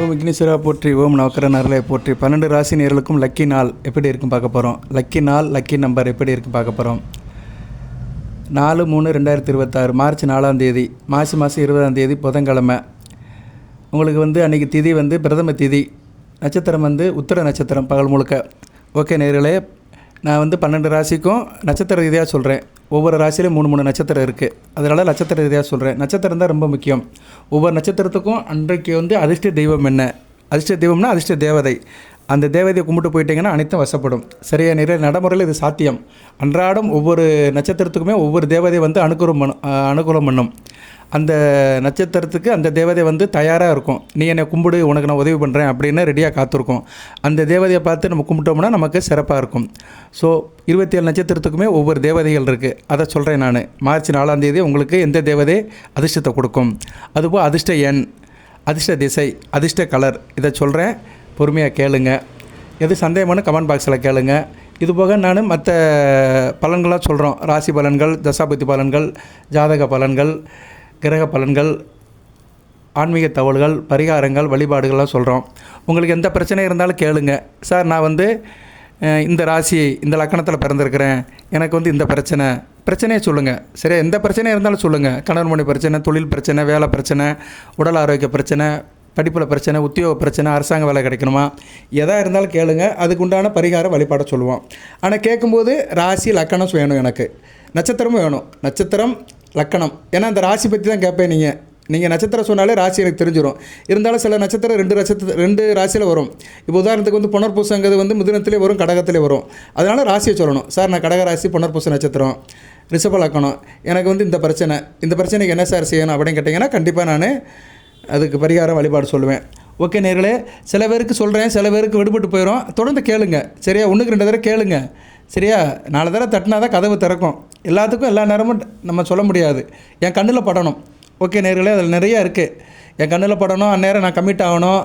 ஓம் விக்னேஸ்வரா போற்றி, ஓம் நவக்கரன் அருளை போற்றி. 12 ராசி நேயர்களுக்கும் லக்கி நாள் எப்படி இருக்குன்னு பார்க்க போகிறோம். லக்கி நாள், லக்கி நம்பர் எப்படி இருக்குன்னு பார்க்க போகிறோம். 4/3/2026 மார்ச் 4ஆம் தேதி, மாசி மாதம் 20ஆம் தேதி புதன்கிழமை. உங்களுக்கு அன்றைக்கி திதி பிரதம திதி, நட்சத்திரம் உத்திர நட்சத்திரம் பகல் முழுக்க. ஓகே நேயர்களே, நான் 12 ராசிக்கும் நட்சத்திர ரீதியாக சொல்கிறேன். ஒவ்வொரு ராசியிலும் 3 நட்சத்திரம் இருக்குது. அதனால் நட்சத்திர ரீதியாக சொல்கிறேன். நட்சத்திரம் தான் ரொம்ப முக்கியம். ஒவ்வொரு நட்சத்திரத்துக்கும் அன்றைக்கு அதிர்ஷ்ட தெய்வம் என்ன, அதிர்ஷ்ட தெய்வம்னா அதிர்ஷ்ட தேவதை. அந்த தேவதையை கும்பிட்டு போயிட்டீங்கன்னா அனைத்தும் வசப்படும். சரியா? நிறைய நடைமுறையில் இது சாத்தியம். அன்றாடம் ஒவ்வொரு நட்சத்திரத்துக்குமே ஒவ்வொரு தேவதை அனுகூலம் பண்ணும். அந்த நட்சத்திரத்துக்கு அந்த தேவதை தயாராக இருக்கும். நீ என்னை கும்பிடு, உனக்கு நான் உதவி பண்ணுறேன் அப்படின்னு ரெடியாக காத்திருக்கும். அந்த தேவதையை பார்த்து நம்ம கும்பிட்டோம்னா நமக்கு சிறப்பாக இருக்கும். ஸோ 27 நட்சத்திரத்துக்குமே ஒவ்வொரு தேவதைகள் இருக்குது. அதை சொல்கிறேன் நான். மார்ச் 4ஆம் தேதி உங்களுக்கு எந்த தேவதை அதிர்ஷ்டத்தை கொடுக்கும், அதுபோல் அதிர்ஷ்ட எண், அதிர்ஷ்ட திசை, அதிர்ஷ்ட கலர், இதை சொல்கிறேன். பொறுமையாக கேளுங்க. எது சந்தேகமான கமெண்ட் பாக்ஸில் கேளுங்க. இதுபோக நான் மற்ற பலன்களாக சொல்கிறோம். ராசி பலன்கள், தசாபுத்தி பலன்கள், ஜாதக பலன்கள், கிரக பலன்கள், ஆன்மீக தகவல்கள், பரிகாரங்கள், வழிபாடுகள்லாம் சொல்கிறோம். உங்களுக்கு எந்த பிரச்சனை இருந்தாலும் கேளுங்க. சார் நான் இந்த ராசி இந்த லக்கணத்தில் பிறந்திருக்கிறேன், எனக்கு இந்த பிரச்சனையை சொல்லுங்கள். சரியா? எந்த பிரச்சனையாக இருந்தாலும் சொல்லுங்கள். கணவன் மனைவி பிரச்சனை, தொழில் பிரச்சனை, வேலை பிரச்சனை, உடல் ஆரோக்கிய பிரச்சனை, படிப்பில் பிரச்சனை, உத்தியோக பிரச்சனை, அரசாங்க வேலை கிடைக்கணுமா, எதாக இருந்தாலும் கேளுங்க. அதுக்கு உண்டான பரிகார வழிபாடை சொல்லுவோம். ஆனால் கேட்கும்போது ராசி லக்கணம் வேணும், எனக்கு நட்சத்திரமும் வேணும். நட்சத்திரம் லக்கணம், ஏன்னா அந்த ராசி பற்றி தான் கேட்பேன். நீங்கள் நட்சத்திரம் சொன்னாலே ராசி எனக்கு தெரிஞ்சிடும். இருந்தாலும் சில நட்சத்திரம் 2 ராசியில் வரும். இப்போ உதாரணத்துக்கு புனர்பூசங்கிறது மிதுனத்திலே வரும், கடகத்திலே வரும். அதனால் ராசியை சொல்லணும். சார் நான் கடக ராசி, புனர்பூச நட்சத்திரம், ரிஷப லக்கணம், எனக்கு இந்த பிரச்சனைக்கு என்ன சார் செய்யணும் அப்படின்னு கேட்டிங்கன்னா கண்டிப்பாக நான் அதுக்கு பரிகாரம் வழிபாடு சொல்லுவேன். ஓகே நேர்களே, சில பேருக்கு சொல்கிறேன், சில பேருக்கு விடுபட்டு போயிடும். தொடர்ந்து கேளுங்க. சரியா? 1க்கு 2 தடவை கேளுங்க. சரியா? 4 தடவை தட்டினா தான் கதவு திறக்கும். எல்லாத்துக்கும் எல்லா நேரமும் நம்ம சொல்ல முடியாது. என் கண்ணில் படணும். ஓகே நேர்களே, அதில் நிறையா இருக்குது. என் கண்ணில் படணும், அந்நேரம் நான் கமிட் ஆகணும்.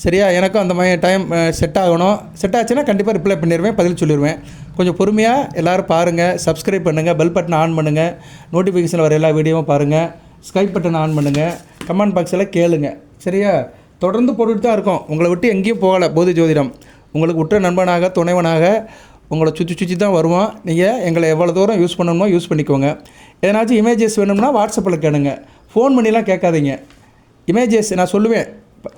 சரியா? எனக்கும் அந்த மாதிரி டைம் செட் ஆகணும். செட் ஆச்சுன்னா கண்டிப்பாக ரிப்ளை பண்ணிடுவேன், பதில் சொல்லிடுவேன். கொஞ்சம் பொறுமையாக எல்லோரும் பாருங்கள். சப்ஸ்கிரைப் பண்ணுங்கள், பெல் பட்டன் ஆன் பண்ணுங்கள், நோட்டிஃபிகேஷனில் வர எல்லா வீடியோவும் பாருங்கள், ஸ்கைப் பட்டன் ஆன் பண்ணுங்கள், கமெண்ட் பாக்ஸில் கேளுங்க. சரியா? தொடர்ந்து போட்டுட்டு தான் இருக்கோம். உங்களை விட்டு எங்கேயும் போகலை. போதி ஜோதிடம் உங்களுக்கு உற்ற நண்பனாக, துணைவனாக உங்களை சுற்றி தான் வருவோம். நீங்கள் எங்களை எவ்வளோ தூரம் யூஸ் பண்ணணுமோ யூஸ் பண்ணிக்கோங்க. ஏதாச்சும் இமேஜஸ் வேணும்னா வாட்ஸ்அப்பில் கேளுங்க. ஃபோன் பண்ணிலாம் கேட்காதீங்க. இமேஜஸ் நான் சொல்லுவேன்,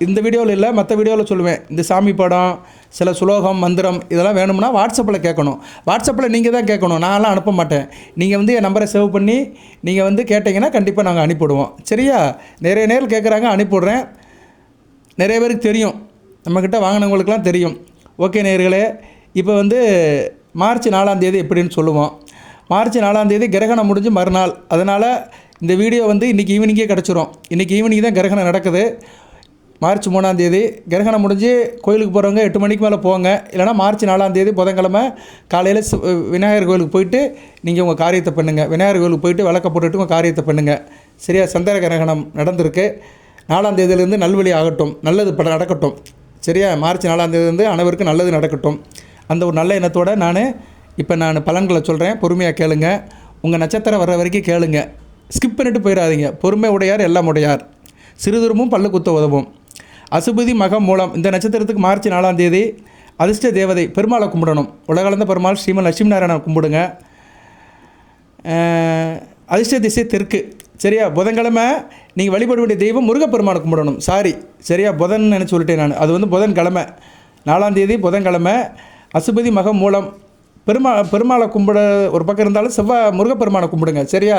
இந்த வீடியோவில் இல்லை, மற்ற வீடியோவில் சொல்லுவேன். இந்த சாமி படம், சில சுலோகம், மந்திரம், இதெல்லாம் வேணும்னா வாட்ஸ்அப்பில் கேட்கணும். வாட்ஸ்அப்பில் நீங்கள் தான் கேட்கணும், நான்லாம் அனுப்ப மாட்டேன். நீங்கள் என் நம்பரை சேவ் பண்ணி நீங்கள் கேட்டிங்கன்னா கண்டிப்பாக நாங்கள் அனுப்பிவிடுவோம். சரியா? நிறைய நேரம் கேட்குறாங்க, அனுப்பிவிட்றேன். நிறைய பேருக்கு தெரியும், நம்மக்கிட்ட வாங்கினவங்களுக்குலாம் தெரியும். ஓகே நேயர்களே, இப்போ மார்ச் 4ஆம் தேதி எப்படின்னு சொல்லுவோம். மார்ச் 4ஆம் தேதி கிரகணம் முடிஞ்சு மறுநாள். அதனால் இந்த வீடியோ இன்றைக்கி ஈவினிங்கே கிடச்சிரும். இன்றைக்கி ஈவினிங் தான் கிரகணம் நடக்குது. மார்ச் 3ஆம் தேதி கிரகணம் முடிஞ்சு கோயிலுக்கு போகிறவங்க 8 மணிக்கு மேலே போங்க. இல்லைனா மார்ச் 4ஆம் தேதி புதன்கிழமை காலையில் விநாயகர் கோயிலுக்கு போயிட்டு நீங்கள் உங்கள் காரியத்தை பண்ணுங்கள். விநாயகர் கோயிலுக்கு போயிட்டு விளக்க போட்டுட்டு உங்கள் காரியத்தை பண்ணுங்கள். சரியா? சந்திர கிரகணம் நடந்திருக்கு. 4ஆம் தேதியிலேருந்து நல்வழி ஆகட்டும், நல்லது நடக்கட்டும். சரியா? மார்ச் 4ஆம் தேதியிலேருந்து அனைவருக்கும் நல்லது நடக்கட்டும். அந்த ஒரு நல்ல எண்ணத்தோடு நான் பலன்களை சொல்கிறேன். பொறுமையாக கேளுங்க. உங்கள் நட்சத்திரம் வர்ற வரைக்கும் கேளுங்க. ஸ்கிப் பண்ணிட்டு போயிடாதீங்க. பொறுமை உடையார் எல்லாம் உடையார், சிறுதுருமும் பல்லு குத்த உதவும். அசுபதி மகம் மூலம் இந்த நட்சத்திரத்துக்கு மார்ச் 4ஆம் தேதி அதிர்ஷ்ட தேவதை பெருமாளை கும்பிடணும். உலகளந்த பெருமாள் ஸ்ரீமன் லட்சுமி நாராயணனை கும்பிடுங்க. அதிர்ஷ்ட திசை தெற்கு. சரியா? புதன்கிழமை நீங்கள் வழிபட வேண்டிய தெய்வம் முருகப்பெருமானை கும்பிடணும். சரியா? புதன் நினச்சி சொல்லிட்டேன் நான். அது புதன்கிழமை 4ஆம் தேதி புதன்கிழமை. அசுபதி மகம் மூலம் பெருமாளை கும்பிட ஒரு பக்கம் இருந்தாலும் முருகப்பெருமானை கும்பிடுங்க. சரியா?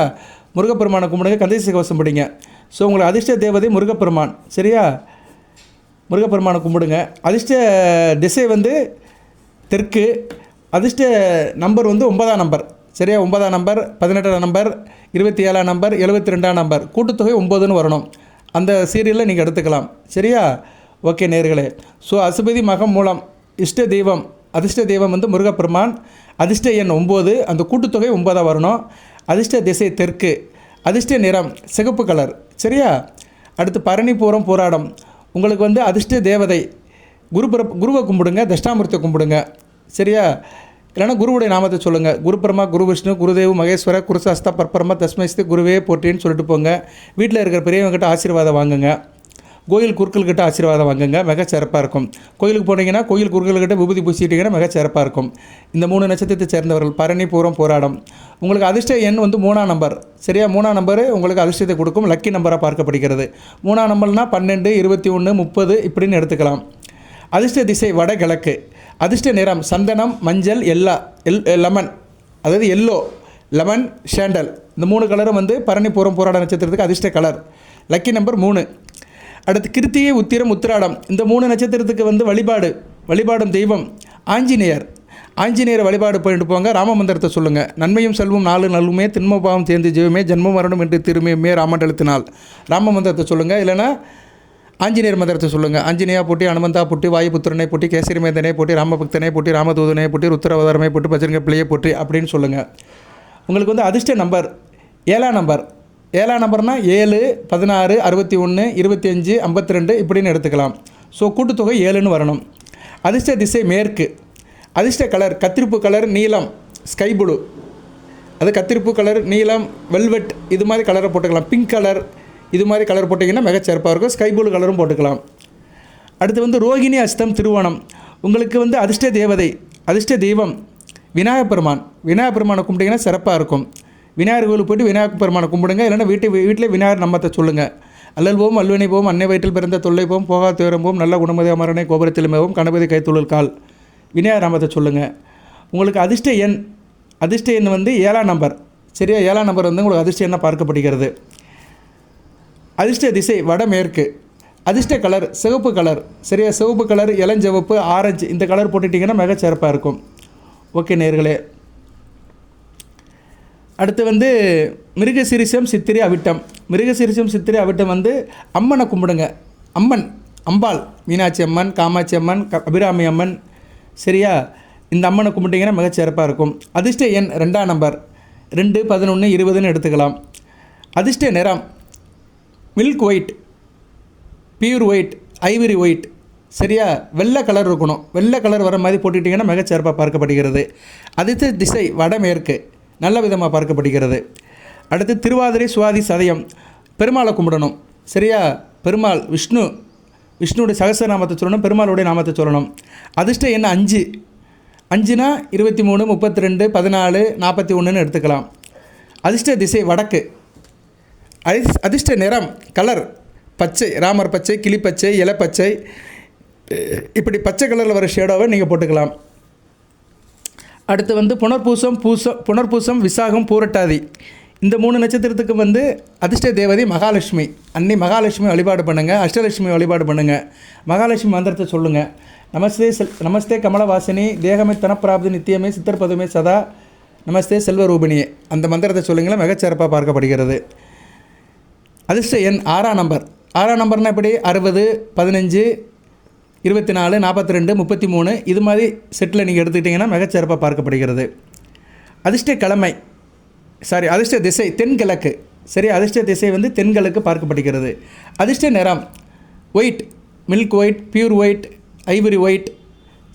முருகப்பெருமானை கும்பிடுங்க, கந்தசஷ்டி கவசம் படிங்க. ஸோ உங்களுக்கு அதிர்ஷ்ட தேவதை முருகப்பெருமான். சரியா? முருகப்பெருமானை கும்பிடுங்க. அதிர்ஷ்ட திசை தெற்கு. அதிர்ஷ்ட நம்பர் 9ஆம் நம்பர். சரியா? 9ஆம் நம்பர், 18ஆம் நம்பர், 27ஆம் நம்பர், 72ஆம் நம்பர், கூட்டுத்தொகை 9ன்னு வரணும். அந்த சீரியலில் நீங்கள் எடுத்துக்கலாம். சரியா? ஓகே நேயர்களே, ஸோ அசுபதி மகம் மூலம் இஷ்ட தெய்வம், அதிர்ஷ்ட தெய்வம் முருகப்பெருமான். அதிர்ஷ்ட எண் 9, அந்த கூட்டுத்தொகை 9 வரணும். அதிர்ஷ்ட திசை தெற்கு. அதிர்ஷ்ட நிறம் சிகப்பு கலர். சரியா? அடுத்து பரணி பூரம் போராடம். உங்களுக்கு அதிர்ஷ்ட தேவதை குருவை கும்பிடுங்க, தட்சிணாமூர்த்தியை கும்பிடுங்க. சரியா? இல்லைனா குருவுடைய நாமத்தை சொல்லுங்கள். குரு பிரம்மா, குரு விஷ்ணு, குருதேவ் மகேஸ்வர, குருசாஸ்தா பரபிரம்ம தஸ்மைஸ்து குருவே போற்றின்னு சொல்லிட்டு போங்க. வீட்டில் இருக்கிற பெரியவங்ககிட்ட ஆசீர்வாதம் வாங்குங்க. கோயில் குருக்கள்கிட்ட ஆசீர்வாதம் வாங்குங்க, மிக சிறப்பாக இருக்கும். கோயிலுக்கு போனீங்கன்னா கோயில் குருக்கள்கிட்ட விபூதி பூசிட்டிங்கன்னா மிக சிறப்பாக இருக்கும். இந்த 3 நட்சத்திரத்தை சேர்ந்தவர்கள் பரணி, பூரம், போராடம். உங்களுக்கு அதிர்ஷ்ட எண் வந்து 3ஆம் நம்பர். சரியா, 3ஆம் நம்பர் உங்களுக்கு அதிர்ஷ்டத்தை கொடுக்கும். லக்கி நம்பராக பார்க்கப்படுகிறது. 3ஆம் நம்பர்னால் 12, 21, 30 இப்படின்னு எடுத்துக்கலாம். அதிர்ஷ்ட திசை வடகிழக்கு. அதிர்ஷ்ட நிறம் சந்தனம், மஞ்சள், லெமன், அதாவது எல்லோ, லெமன், ஷேண்டல். இந்த 3 கலரும் வந்து பரணி, பூரம், போராட நட்சத்திரத்துக்கு அதிர்ஷ்ட கலர். Lucky number 3. அடுத்து கிருத்திகை, உத்திரம், உத்திராடம். இந்த 3 நட்சத்திரத்துக்கு வந்து வழிபாடும் தெய்வம் ஆஞ்சநேயர் வழிபாடு பண்ணிட்டு போங்க. ராம மந்திரத்தை சொல்லுங்கள். நன்மையும் செல்வம் 4 நல்வுமே, திண்மபாவம் தேர்ந்து ஜீவமே, ஜென்மம் மரணம் என்று திரும்பியுமே ராமண்டலத்தினால். ராம மந்திரத்தை சொல்லுங்கள். இல்லைனா ஆஞ்சநேயர் மந்திரத்தை சொல்லுங்கள். ஆஞ்சநேயா போட்டி, அனுமந்தா போட்டி, வாயுபுத்திரனை போட்டி, கேசரிமேந்தனை போட்டி, ராமபக்தனை போட்டி, ராமதூதனை போட்டி, ருத்திரவதாரமை போட்டி, பஜரங்க பிள்ளையை போட்டி அப்படின்னு சொல்லுங்கள். உங்களுக்கு வந்து அதிர்ஷ்ட நம்பர் 7ஆம் நம்பர். 7ஆம் நம்பர்னால் 7, 16, 61, 25, 52 இப்படின்னு எடுத்துக்கலாம். ஸோ கூட்டுத்தொகை 7ன்னு வரணும். அதிர்ஷ்ட திசை மேற்கு. அதிர்ஷ்ட கலர் கத்திரிப்பு கலர், நீலம், ஸ்கை ப்ளூ, அது கத்திரிப்பு கலர், நீலம், வெல்வெட் இது மாதிரி கலரை போட்டுக்கலாம். பிங்க் கலர் இது மாதிரி கலர் போட்டிங்கன்னா மிகச்சிறப்பாக இருக்கும். ஸ்கை ப்ளூ கலரும் போட்டுக்கலாம். அடுத்து வந்து ரோகிணி, அஸ்தம், திருவோணம். உங்களுக்கு வந்து அதிர்ஷ்ட தெய்வம் விநாயகப் பெருமானை கும்பிட்டிங்கன்னா சிறப்பாக இருக்கும். விநாயகர் கோவிலுக்கு போய்ட்டு விநாயகப் பெருமானை கும்பிடுங்க. இல்லைன்னா வீட்டில் விநாயகர் நாமத்தை சொல்லுங்கள். அல்லல் போம், அல்வினை போம், அன்னை வயிற்றில் பிறந்த தொல்லை போம், போகா துயரம் போம், நல்ல குணமதி அமரனை கோபுரத்தில் மேவும், கணபதி கைத்தொழில் கால், விநாயகர் நாமத்தை சொல்லுங்கள். உங்களுக்கு அதிர்ஷ்ட எண் வந்து 7ஆம் நம்பர். சரியா, 7ஆம் நம்பர் வந்து உங்களுக்கு அதிர்ஷ்ட எண்ணாக பார்க்கப்படுகிறது. அதிர்ஷ்ட திசை வடமேற்கு. அதிர்ஷ்ட கலர் சிவப்பு கலர். சரியா, சிவப்பு கலர், இளஞ்சிவப்பு, ஆரஞ்சு இந்த கலர் போட்டுட்டிங்கன்னா மிக சிறப்பாக இருக்கும். ஓகே நேயர்களே, அடுத்து வந்து மிருகசீரிஷம், சித்திரை, அவிட்டம். மிருகசீரிஷம், சித்திரை, அவிட்டம் வந்து அம்மனை கும்பிடுங்க. அம்பாள், மீனாட்சி அம்மன், காமாட்சி அம்மன், அபிராமி அம்மன். சரியா, இந்த அம்மனை கும்பிட்டிங்கன்னா மிக சிறப்பாக இருக்கும். அதிர்ஷ்ட எண் 2ஆம் நம்பர். 2, 11, 20ன்னு எடுத்துக்கலாம். அதிர்ஷ்ட நிறம் milk white, pure white, Ivory white. சரியா, வெள்ளை கலர் இருக்கணும். வெள்ளை கலர் வர மாதிரி போட்டுக்கிட்டிங்கன்னா மிகச்சிறப்பாக பார்க்கப்படுகிறது. அதிர்ஷ்ட திசை வடமேற்கு, நல்ல விதமாக பார்க்கப்படுகிறது. அடுத்து திருவாதிரை, சுவாதி, சதயம். பெருமாளை கும்பிடணும். சரியா, பெருமாள் விஷ்ணுடைய சகஸ்ரநாமத்தை சொல்லணும், பெருமாளுடைய நாமத்தை சொல்லணும். அதிர்ஷ்ட எண் 5. 5னா 23, 32, 14, 41ன்னு எடுத்துக்கலாம். அதிர்ஷ்ட திசை வடக்கு. அதிர்ஷ்ட நிறம் கலர் பச்சை, ராமர் பச்சை, கிளிப்பச்சை, இலைப்பச்சை, இப்படி பச்சை கலரில் வர ஷேடோவை நீங்கள் போட்டுக்கலாம். அடுத்து வந்து புனர்பூசம், விசாகம், பூரட்டாதி. இந்த 3 நட்சத்திரத்துக்கு வந்து அதிர்ஷ்ட தேவதை மகாலட்சுமி. அன்னை மகாலட்சுமி வழிபாடு பண்ணுங்கள். அஷ்டலட்சுமி வழிபாடு பண்ணுங்கள். மகாலட்சுமி மந்திரத்தை சொல்லுங்கள். நமஸ்தே கமலவாசினி, தேகமே தனப்பிராப்தி, நித்தியமே சித்தர்பதுமே சதா, நமஸ்தே செல்வரூபிணியே. அந்த மந்திரத்தை சொல்லுங்களேன், மிகச்சிறப்பாக பார்க்கப்படுகிறது. அதிர்ஷ்ட எண் 6ஆம் நம்பர். 6ஆம் நம்பர்னால் எப்படி 60, 15, 24, 42, 33 இது மாதிரி செட்டில் நீங்கள் எடுத்துக்கிட்டிங்கன்னா மிகச்சிறப்பாக பார்க்கப்படுகிறது. அதிர்ஷ்ட திசை தென்கிழக்கு. சரி, அதிர்ஷ்ட திசை வந்து தென்கிழக்கு பார்க்கப்படுகிறது. அதிர்ஷ்ட நிறம் white, milk white, pure white, Ivory white.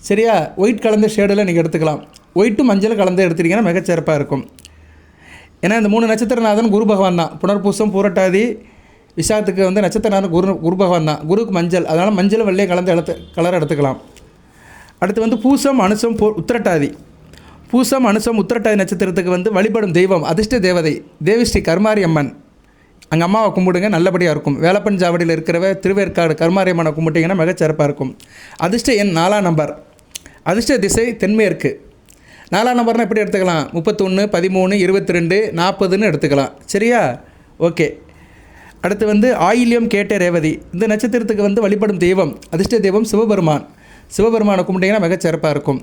சரியா, ஒயிட் கலந்த ஷேடில் நீங்கள் எடுத்துக்கலாம். ஒயிட்டும் மஞ்சள் கலந்து எடுத்துட்டிங்கன்னா மிகச்சிறப்பாக இருக்கும். ஏன்னா இந்த 3 நட்சத்திரநாதன் குரு பகவான் தான். புனர்பூசம், பூரட்டாதி, விசாகத்துக்கு வந்து நட்சத்திரநாதன் குரு பகவான் தான். குருக்கு மஞ்சள், அதனால் மஞ்சள் வெள்ளையை கலந்து கலர் எடுத்துக்கலாம். அடுத்து வந்து பூசம், அனுசம், உத்திரட்டாதி. பூசம், அனுசம், உத்திரட்டாதி நட்சத்திரத்துக்கு வந்து வழிபடும் தெய்வம் அதிர்ஷ்ட தேவதை தேவிஸ்ரீ கருமாரி அம்மன். அங்கே அம்மாவை கும்பிடுங்க, நல்லபடியாக இருக்கும். வேலப்பன் ஜாவடியில் இருக்கிறவ திருவேற்காடு கருமாரி அம்மனை கும்பிட்டிங்கன்னா மிகச்சிறப்பாக இருக்கும். அதிர்ஷ்ட எண் 4ஆம் நம்பர். அதிர்ஷ்ட திசை தென்மேற்கு. 4ஆம் நம்பர்னால் எப்படி எடுத்துக்கலாம்? 31, 13, 22, 40ன்னு எடுத்துக்கலாம். சரியா, ஓகே. அடுத்து வந்து ஆயில்யம், கேட்ட, ரேவதி. இந்த நட்சத்திரத்துக்கு வந்து வழிபடும் தெய்வம் அதிர்ஷ்ட தெய்வம் சிவபெருமானை கும்பிட்டிங்கன்னா மிகச்சிறப்பாக இருக்கும்.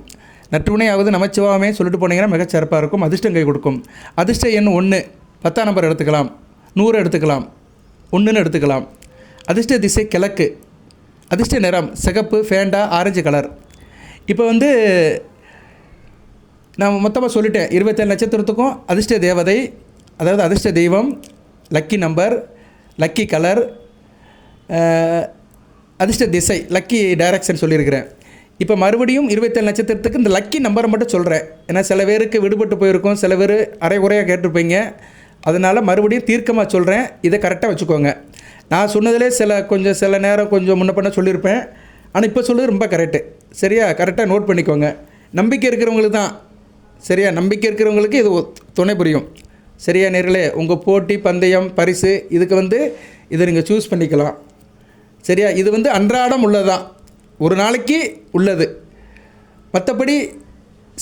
நற்றுணையாவது நமச்சிவாமே சொல்லிட்டு போனீங்கன்னா மிகச்சிறப்பாக இருக்கும். அதிர்ஷ்டம் கை கொடுக்கும். அதிர்ஷ்ட எண் 1, 10ஆம் நம்பர் எடுத்துக்கலாம், 100 எடுத்துக்கலாம், 1ன்னு எடுத்துக்கலாம். அதிர்ஷ்ட திசை கிழக்கு. அதிர்ஷ்ட நிறம் சிகப்பு, ஃபேண்டா, ஆரஞ்சு கலர். இப்போ வந்து நான் மொத்தமாக சொல்லிட்டேன். 27 நட்சத்திரத்துக்கும் அதிர்ஷ்ட தேவதை, அதாவது அதிர்ஷ்ட தெய்வம், லக்கி நம்பர், லக்கி கலர், அதிர்ஷ்ட திசை, லக்கி டைரக்ஷன் சொல்லியிருக்கிறேன். இப்போ மறுபடியும் 27 நட்சத்திரத்துக்கு இந்த லக்கி நம்பரை மட்டும் சொல்கிறேன். ஏன்னா சில பேருக்கு விடுபட்டு போயிருக்கோம், சில பேர் அரைகுறையாக கேட்டிருப்பீங்க. அதனால் மறுபடியும் தீர்க்கமாக சொல்கிறேன், இதை கரெக்டாக வச்சுக்கோங்க. நான் சொன்னதிலே சில நேரம் கொஞ்சம் முன்ன பண்ண சொல்லியிருப்பேன். ஆனால் இப்போ சொல்கிறது ரொம்ப கரெக்டு. சரியா? கரெக்டாக நோட் பண்ணிக்கோங்க. நம்பிக்கை இருக்கிறவங்களுக்கு தான். சரியா? நம்பிக்கை இருக்கிறவங்களுக்கு இது துணை புரியும். சரியா நேர்களே? உங்கள் போட்டி, பந்தயம், பரிசு இதுக்கு இதை நீங்கள் சூஸ் பண்ணிக்கலாம். சரியா? இது அன்றாடம் உள்ளதான், ஒரு நாளைக்கு உள்ளது. மற்றபடி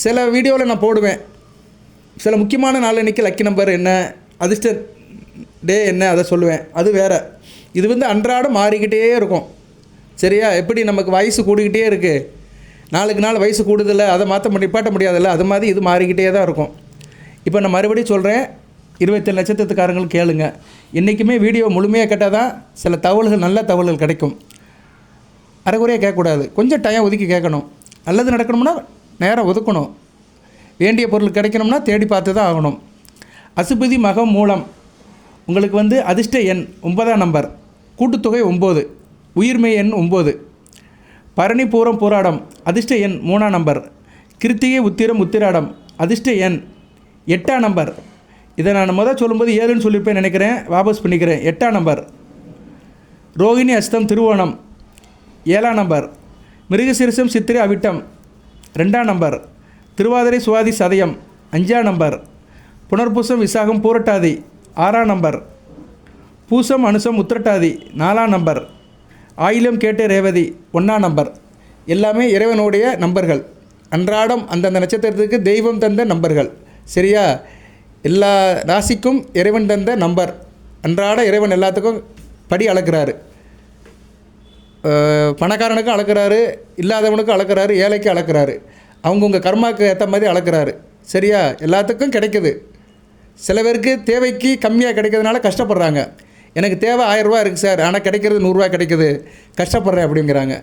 சில வீடியோவில் நான் போடுவேன், சில முக்கியமான நாள் அன்றைக்கி லக்கி நம்பர் என்ன, அதிர்ஷ்ட டே என்ன, அதை சொல்லுவேன். அது வேறு. இது அன்றாடம் மாறிக்கிட்டே இருக்கும். சரியா? எப்படி நமக்கு வயசு கூடிக்கிட்டே இருக்குது, நாளுக்கு நாள் வயசு கூடுதில்ல, அதை நிப்பாட்ட முடியாதில்ல, அது மாதிரி இது மாறிக்கிட்டே தான் இருக்கும். இப்போ நான் மறுபடியும் சொல்கிறேன், 27 நட்சத்திரத்துக்காரங்களும் கேளுங்க. இன்றைக்குமே வீடியோ முழுமையாக கேட்டால் தான் சில தகவல்கள், நல்ல தகவல்கள் கிடைக்கும். அரைகுறையாக கேட்கக்கூடாது, கொஞ்சம் டைம் ஒதுக்கி கேட்கணும். நல்லது நடக்கணும்னா நேரம் ஒதுக்கணும். வேண்டிய பொருள் கிடைக்கணும்னா தேடி பார்த்து தான் ஆகணும். அசுபதி மகம் மூலம் உங்களுக்கு அதிர்ஷ்ட எண் 9ஆம் நம்பர், கூட்டுத்தொகை 9, உயிர்மை எண் 9. பரணி பூரம் போராடம் அதிர்ஷ்ட எண் 3ஆம் நம்பர். கிருத்திகை உத்திரம் உத்திராடம் அதிர்ஷ்ட எண் 8ஆம் நம்பர். இதை நான் சொல்லும்போது 7ன்னு சொல்லியிருப்பேன் நினைக்கிறேன், வாபஸ் பண்ணிக்கிறேன். 8ஆம் நம்பர். ரோகிணி அஸ்தம் திருவோணம் 7ஆம் நம்பர். மிருகசிரிசம் சித்திரை அவிட்டம் 2ஆம் நம்பர். திருவாதிரை சுவாதி சதயம் 5ஆம் நம்பர். புனர்பூசம் விசாகம் பூரட்டாதி 6ஆம் நம்பர். பூசம் அனுசம் உத்திரட்டாதி 4ஆம் நம்பர். ஆயிலம் கேட்ட ரேவதி 1ஆம் நம்பர். எல்லாமே இறைவனுடைய நம்பர்கள். அன்றாடம் அந்தந்த நட்சத்திரத்துக்கு தெய்வம் தந்த நம்பர்கள். சரியா? எல்லா ராசிக்கும் இறைவன் தந்த நம்பர். அன்றாட இறைவன் எல்லாத்துக்கும் படி அளக்கிறாரு. பணக்காரனுக்கும் அளக்கிறாரு, இல்லாதவனுக்கும் அளக்கிறாரு, ஏழைக்கும் அளக்கிறாரு. அவங்கவுங்க கர்மாவுக்கு ஏற்ற மாதிரி அளக்கிறாரு. சரியா? எல்லாத்துக்கும் கிடைக்குது. சில பேருக்கு தேவைக்கு கம்மியாக கிடைக்கிறதுனால கஷ்டப்படுறாங்க. எனக்கு தேவை 1000 ரூபா இருக்குது சார், ஆனால் கிடைக்கிறது 100 ரூபா கிடைக்குது, கஷ்டப்படுறேன் அப்படிங்கிறாங்க.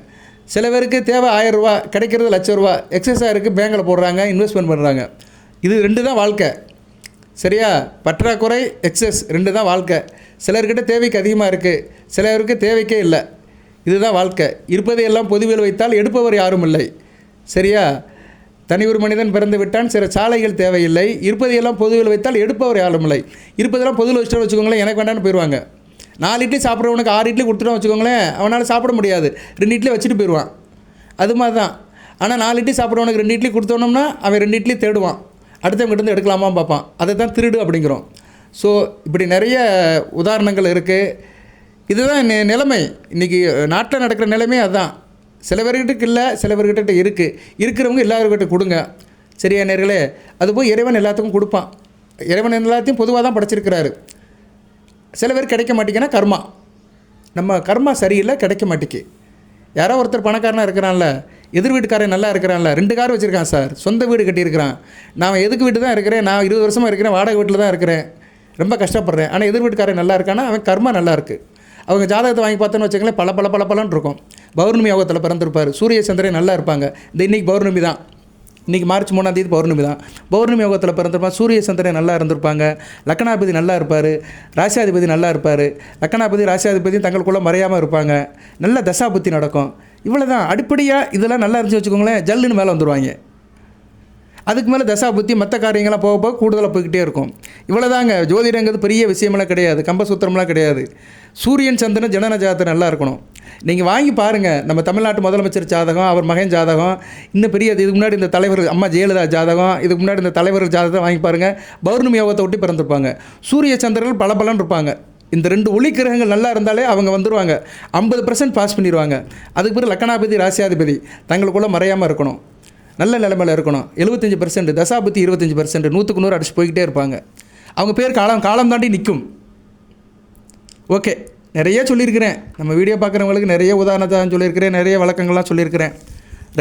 சில பேருக்கு தேவை 1000 ரூபா, கிடைக்கிறது 1,00,000 ரூபா, எக்ஸஸாக இருக்குது, பேங்கில் போடுறாங்க, இன்வெஸ்ட்மெண்ட் பண்ணுறாங்க. இது 2 தான் வாழ்க்கை. சரியா? பற்றாக்குறை, எக்ஸஸ் 2 தான் வாழ்க்கை. சிலர்கிட்ட தேவைக்கு அதிகமாக இருக்குது, சிலருக்கு தேவைக்கே இல்லை. இதுதான் வாழ்க்கை. இருப்பதையெல்லாம் பொதுவில் வைத்தால் எடுப்பவர் யாரும் இல்லை. சரியா? தனி ஒரு மனிதன் பிறந்து விட்டான், சில சாலைகள் தேவையில்லை. இருப்பதையெல்லாம் பொதுவில் வைத்தால் எடுப்பவர் யாரும் இல்லை. இருப்பதெல்லாம் பொதுவில் வச்சுட்டு வச்சுக்கோங்களேன், எனக்கு வேண்டான்னு போயிடுவாங்க. 4 இட்லி சாப்பிட்றவனுக்கு 6 இட்லி கொடுத்துட்டோம் வச்சுக்கோங்களேன், அவனால் சாப்பிட முடியாது, 2 இட்லி வச்சுட்டு போயிடுவான். அது மாதிரி தான். ஆனால் 4 இட்லி சாப்பிட்றவனுக்கு 2 இட்லி கொடுத்தோன்னோம்னா அவன் 2 இட்லி தேடுவான், அடுத்தவங்கிட்ட எடுக்கலாமா பார்ப்பான். அதை தான் திருடு அப்படிங்கிறோம். ஸோ இப்படி நிறைய உதாரணங்கள் இருக்குது. இதுதான் நிலைமை. இன்றைக்கி நாட்டில் நடக்கிற நிலைமை அதுதான். சில பேர்கிட்ட இல்லை, சில பேர்கிட்ட இருக்குது. இருக்கிறவங்க எல்லாருக்கிட்ட கொடுங்க. சரியா நேர்களே? அதுபோல் இறைவன் எல்லாத்துக்கும் கொடுப்பான். இறைவன் எல்லாத்தையும் பொதுவாக தான் படைச்சிருக்கிறாரு. சில பேர் கிடைக்க மாட்டேங்கன்னா கர்மா, நம்ம கர்மா சரியில்லை, கிடைக்க மாட்டேக்கு. யாரோ ஒருத்தர் பணக்காரனாக இருக்கிறான்ல, எதிர் வீட்டுக்காரன் நல்லா இருக்கிறான்ல, 2 கார் வச்சுருக்கான் சார், சொந்த வீடு கட்டியிருக்கிறான். நான் எதுக்கு வீட்டு தான் இருக்கிறேன், நான் 20 வருஷமாக இருக்கிறேன், வாடகை வீட்டில் தான் இருக்கிறேன், ரொம்ப கஷ்டப்படுறேன். ஆனால் எதிர் வீட்டுக்காரன் நல்லா இருக்கானா, அவன் கர்மா நல்லா இருக்குது. அவங்க ஜாதகத்தை வாங்கி பார்த்தோன்னு வச்சுக்கங்களேன், பல இருக்கும். பௌர்ணமி யோகத்தில் பிறந்திருப்பார், சூரிய சந்திரன் நல்லா இருப்பாங்க. இன்றைக்கி பௌர்ணமி தான், இன்றைக்கி மார்ச் 3ஆம் தேதி பௌர்ணமி தான். பௌர்ணமி யோகத்தில் பிறந்திருப்பாங்க, சூரிய சந்திரன் நல்லா இருந்திருப்பாங்க, லக்னாதிபதி நல்லா இருப்பார், ராசியாதிபதி நல்லா இருப்பார். லக்னாதிபதி ராசியாதிபதியும் தங்களுக்குள்ளே மறையாமல் இருப்பாங்க. நல்ல தசாபுத்தி நடக்கும். இவ்வளோ தான் அடிப்படையாக. இதெல்லாம் நல்லா இருந்துச்சு வச்சுக்கோங்களேன், ஜல்லுன்னு மேலே வந்துடுவாங்க. அதுக்கு மேலே தசாபுத்தி மற்ற காரியங்கள்லாம் போக போக கூடுதலாக போய்கிட்டே இருக்கும். இவ்வளோ தாங்க. ஜோதிடங்கிறது பெரிய விஷயமெல்லாம் கிடையாது, கம்பசூத்திரம்லாம் கிடையாது. சூரியன் சந்திரன் ஜனன ஜாதகம் நல்லா இருக்கணும். நீங்கள் வாங்கி பாருங்கள். நம்ம தமிழ்நாட்டு முதலமைச்சர் ஜாதகம், அவர் மகன் ஜாதகம், இன்னும் பெரிய இதுக்கு முன்னாடி இந்த தலைவர் அம்மா ஜெயலலிதா ஜாதகம், இதுக்கு முன்னாடி இந்த தலைவர் ஜாதகத்தை வாங்கி பாருங்கள். பௌர்ணமி யோகத்தை ஒட்டி பிறந்திருப்பாங்க. சூரிய சந்திரர்கள் பலன்னு இருப்பாங்க. இந்த 2 ஒளி கிரகங்கள் நல்லா இருந்தாலே அவங்க வந்துடுவாங்க, 50% பாஸ் பண்ணிடுவாங்க. அதுக்கு பிறகு லக்னாதிபதி ராசியாதிபதி தங்களுக்குள்ளே மறையாமல் இருக்கணும், நல்ல நிலைமையில் இருக்கணும். 75%, தசாபுத்தி 25%, 100க்கு 100 அடிச்சு போய்கிட்டே இருப்பாங்க. அவங்க பேர் காலம் தாண்டி நிற்கும். ஓகே, நிறைய சொல்லியிருக்கிறேன். நம்ம வீடியோ பார்க்குறவங்களுக்கு நிறைய உதாரணத்தை சொல்லியிருக்கிறேன், நிறைய வழக்கங்கள்லாம் சொல்லியிருக்கிறேன்.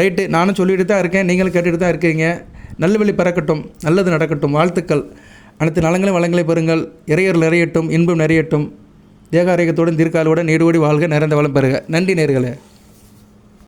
ரைட்டு, நானும் சொல்லிட்டு தான் இருக்கேன், நீங்களும் கேட்டுட்டு தான் இருக்கீங்க. நல்ல வழி பிறக்கட்டும், நல்லது நடக்கட்டும், வாழ்த்துக்கள். அனைத்து நலங்களையும் வளங்களை பெறுங்கள். இறையர் நிறையட்டும், இன்பம் நிறையட்டும். தேக ஆரோக்கியத்துடன் தீர்க்காலுடன் நீடோடி வாழ்க, நிறைந்த வளம் பெறுக. நன்றி நேர்களே.